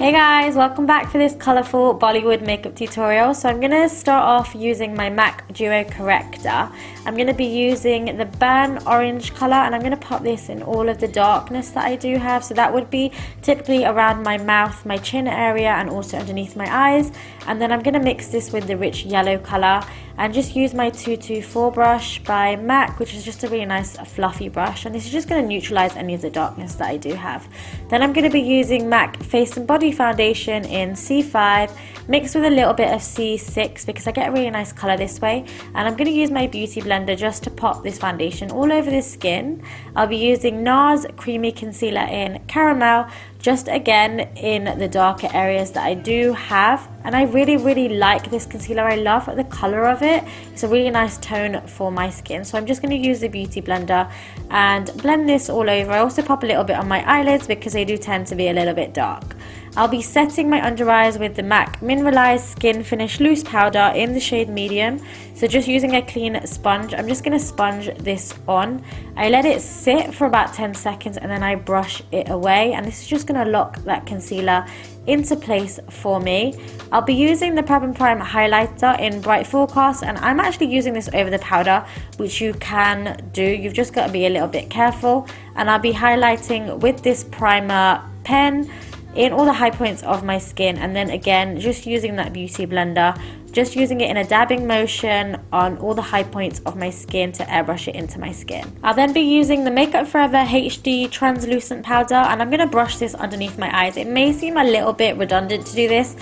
Hey guys, welcome back for this colourful Bollywood makeup tutorial. So I'm going to start off using my MAC Duo Corrector. I'm going to be using the burnt orange colour and I'm going to pop this in all of the darkness that I do have. So that would be typically around my mouth, my chin area and also underneath my eyes. And then I'm going to mix this with the rich yellow colour and just use my 224 brush by MAC, which is just a really nice fluffy brush, and this is just going to neutralise any of the darkness that I do have. Then I'm going to be using MAC Face and Body Foundation in C5 mixed with a little bit of C6 because I get a really nice colour this way, and I'm going to use my beauty blender just to pop this foundation all over the skin. I'll be using NARS Creamy Concealer in Caramel, just again in the darker areas that I do have, and I really like this concealer. I love the colour of it. It's a really nice tone for my skin, so I'm just going to use the beauty blender and blend this all over. I also pop a little bit on my eyelids because they do tend to be a little bit dark. I'll be setting my under eyes with the MAC MINERALIZE Skin Finish Loose Powder in the shade Medium. So just using a clean sponge, I'm just going to sponge this on. I let it sit for about 10 seconds and then I brush it away, and this is just going to lock that concealer into place for me. I'll be using the PREP+PRIME highlighter in Bright Forecast, and I'm actually using this over the powder, which you can do. You've just got to be a little bit careful. And I'll be highlighting with this primer pen in all the high points of my skin, and then again just using that beauty blender, just using it in a dabbing motion on all the high points of my skin to airbrush it into my skin. I'll then be using the Makeup Forever HD translucent powder, and I'm going to brush this underneath my eyes. It may seem a little bit redundant to do this,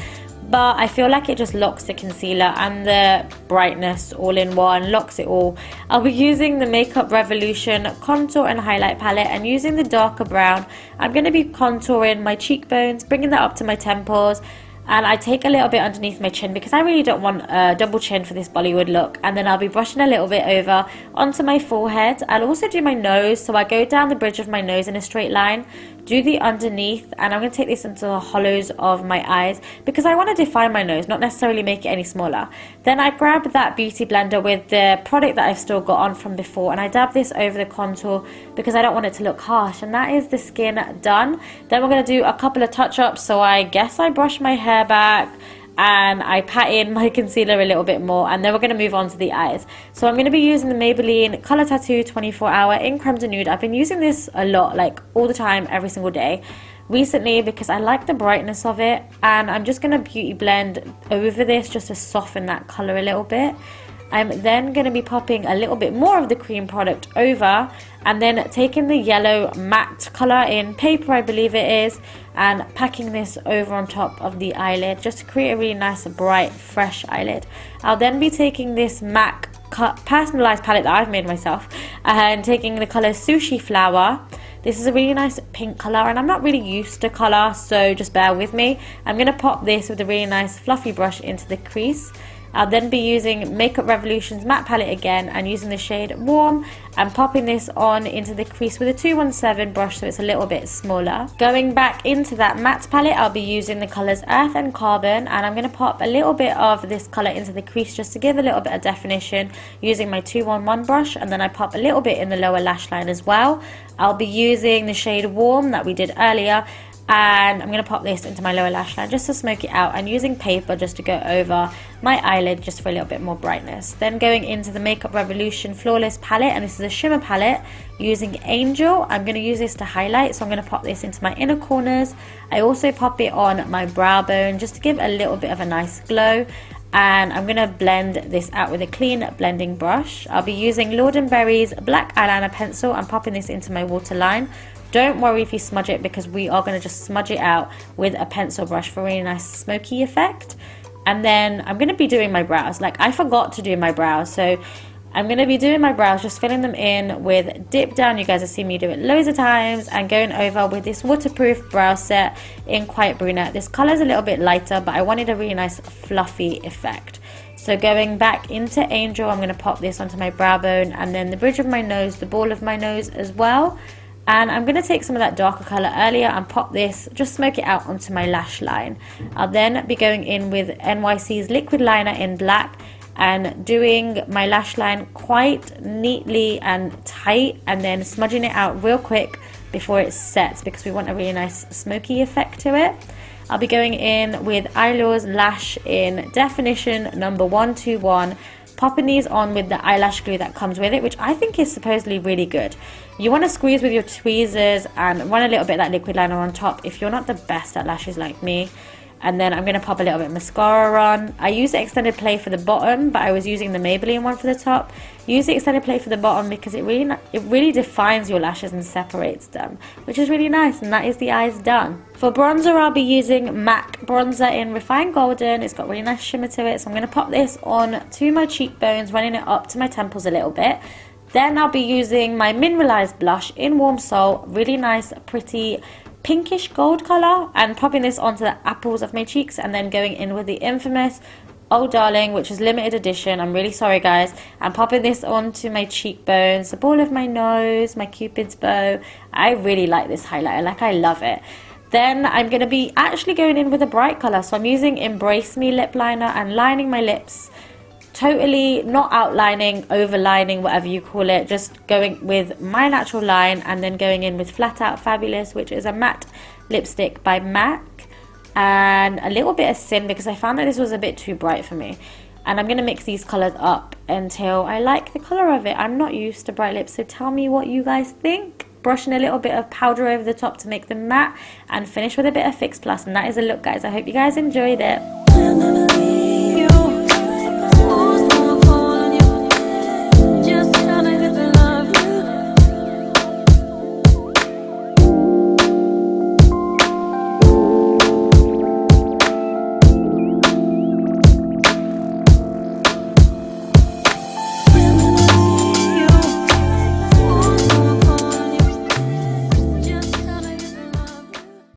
but I feel like it just locks the concealer and the brightness all in one, locks it all. I'll be using the Makeup Revolution contour and highlight palette, and using the darker brown, I'm going to be contouring my cheekbones, bringing that up to my temples, and I take a little bit underneath my chin because I really don't want a double chin for this Bollywood look. And then I'll be brushing a little bit over onto my forehead. I'll also do my nose, so I go down the bridge of my nose in a straight line, do the underneath, and I'm going to take this into the hollows of my eyes because I want to define my nose, not necessarily make it any smaller. Then I grab that beauty blender with the product that I've still got on from before, and I dab this over the contour because I don't want it to look harsh, and that is the skin done. Then we're going to do a couple of touch-ups, so I guess I brush my hair back and I pat in my concealer a little bit more, and then we're going to move on to the eyes. So I'm going to be using the Maybelline Colour Tattoo 24 Hour in Creme de Nude. I've been using this a lot, like all the time, every single day recently, because I like the brightness of it, and I'm just going to beauty blend over this just to soften that colour a little bit. I'm then going to be popping a little bit more of the cream product over, and then taking the yellow matte colour in Paper, I believe it is, and packing this over on top of the eyelid just to create a really nice, bright, fresh eyelid. I'll then be taking this MAC personalised palette that I've made myself and taking the colour Sushi Flower. This is a really nice pink colour, and I'm not really used to colour, so just bear with me. I'm going to pop this with a really nice fluffy brush into the crease. I'll then be using Makeup Revolution's matte palette again and using the shade Warm and popping this on into the crease with a 217 brush so it's a little bit smaller. Going back into that matte palette, I'll be using the colours Earth and Carbon, and I'm going to pop a little bit of this colour into the crease just to give a little bit of definition using my 211 brush, and then I pop a little bit in the lower lash line as well. I'll be using the shade Warm that we did earlier, and I'm going to pop this into my lower lash line just to smoke it out, and using Paper just to go over my eyelid just for a little bit more brightness. Then going into the Makeup Revolution Flawless palette, and this is a shimmer palette using Angel. I'm going to use this to highlight, so I'm going to pop this into my inner corners. I also pop it on my brow bone just to give a little bit of a nice glow, and I'm going to blend this out with a clean blending brush. I'll be using Lord & Berry's black eyeliner pencil and popping this into my waterline. Don't worry if you smudge it because we are going to just smudge it out with a pencil brush for a really nice smoky effect. And then I'm going to be doing my brows. Like, I forgot to do my brows, so I'm going to be doing my brows, just filling them in with Dip Down. You guys have seen me do it loads of times, and going over with this waterproof brow set in Quiet Brunette. This colour is a little bit lighter, but I wanted a really nice fluffy effect. So going back into Angel, I'm going to pop this onto my brow bone, and then the bridge of my nose, the ball of my nose as well. And I'm going to take some of that darker colour earlier and pop this, just smoke it out onto my lash line. I'll then be going in with NYC's liquid liner in black and doing my lash line quite neatly and tight, and then smudging it out real quick before it sets because we want a really nice smoky effect to it. I'll be going in with EYELURE's Lash in definition number 121, popping these on with the eyelash glue that comes with it, which I think is supposedly really good. You want to squeeze with your tweezers and run a little bit of that liquid liner on top if you're not the best at lashes like me. And then I'm going to pop a little bit of mascara on. I use the extended play for the bottom, but I was using the Maybelline one for the top. Use the extended play for the bottom because it really defines your lashes and separates them, which is really nice. And that is the eyes done. For bronzer, I'll be using MAC bronzer in Refined Golden. It's got really nice shimmer to it, so I'm going to pop this on to my cheekbones, running it up to my temples a little bit. Then I'll be using my MINERALIZE blush in Warm Salt, really nice, pretty pinkish gold color, and popping this onto the apples of my cheeks, and then going in with the infamous Oh Darling, which is limited edition. I'm really sorry guys. I'm popping this onto my cheekbones, the ball of my nose, my cupid's bow. I really like this highlighter, like I love it. Then I'm going to be actually going in with a bright color, so I'm using Embrace Me lip liner and lining my lips. Totally not outlining, overlining, whatever you call it, just going with my natural line, and then going in with Flat Out Fabulous, which is a matte lipstick by MAC, and a little bit of Sin because I found that this was a bit too bright for me. And I'm going to mix these colours up until I like the colour of it. I'm not used to bright lips, so tell me what you guys think. Brushing a little bit of powder over the top to make them matte, and finish with a bit of Fix Plus, and that is a look guys. I hope you guys enjoyed it.